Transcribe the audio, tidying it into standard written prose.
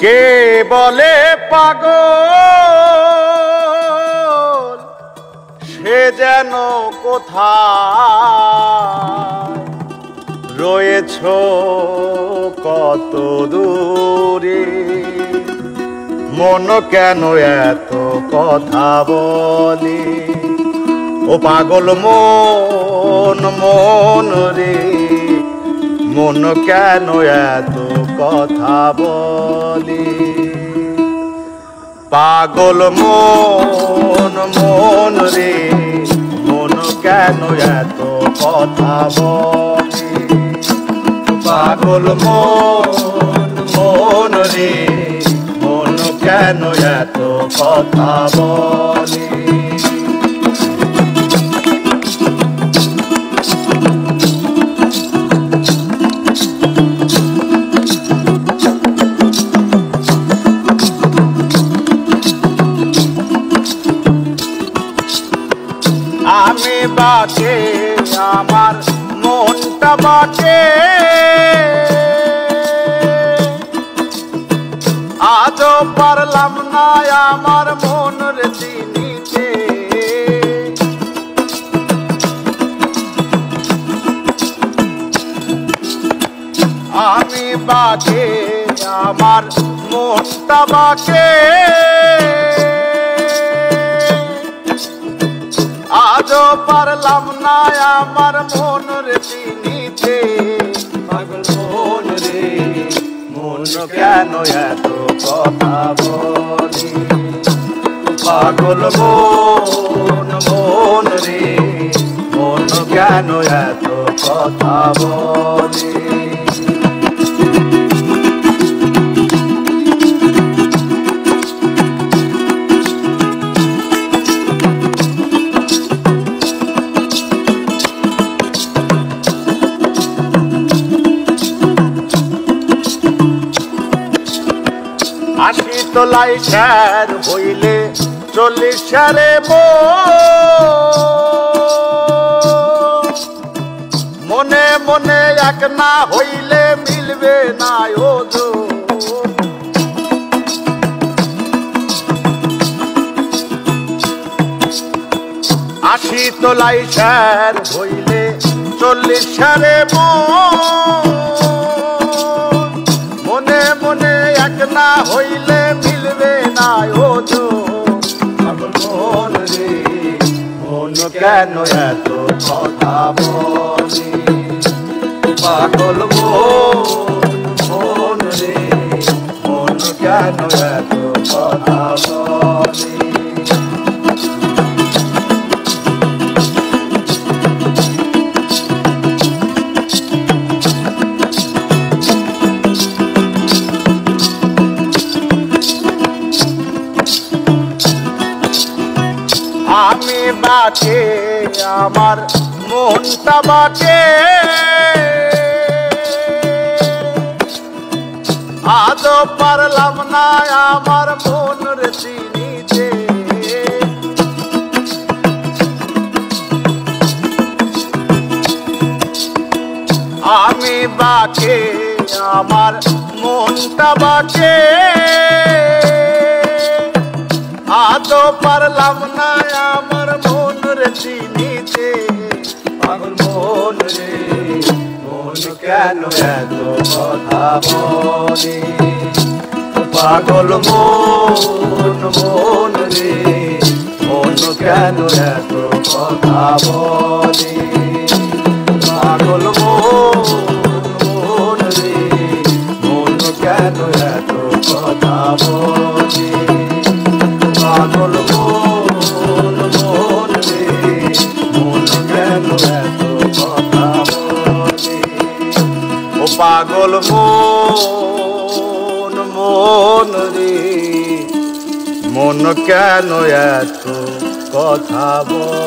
কে বলে পাগল সে যেন কোথায় রয়েছ কত দূরে, মন কেন এত কথা বলে? ও পাগল মন মন রে, মন কেন এত কথা বলে? পাগল মন মন রে, মন কেন এত কথা বলে? পাগল মন মন রে, মন কেন এত কথা বলে? আমি বাঁচে আমার মনটা বাঁচে, আজও পারলাম না আমার মনের চিনিতে। আমি বাঁচে আমার মনটা বাঁচে, আজও পারলাম না আমার মনের চিনিতে। পাগল মন রে, মন কেন এত কথা বলে? পাগল মন মন রে, মন কেন এত কথা বলে? আশি তোলাই খ্যার হইলে 40 সারে মনে মনে এক না হইলে মিলবে না ওজন। আশি তোলাই খ্যার হইলে 40 সারে মনে মনে এক না হইলে মিলবে না ওজন। পাগল মন রে, মন কেন এত কথা বলে? পাগল মন মন রে, মন কেন এত কথা বলে? আমি বাঁচে আমার মনটা বাঁচে, আজও পারলাম না আমার মনের চিনিতে। আমি বাঁচে আমার মনটা বাঁচে, আজও পারলাম না আমার মনের চিনিতে। পাগল মন রে, মন কেন এত কথা বলে? পাগল মন মন রে, মন কেন এত কথা বলে? পাগল মন মন রে, মন কেন এত কথা বলে? পাগল মন মন রে, মন কেন এত কথা বলে? ও পাগল মন মন রে, মন কেন এত কথা বলে?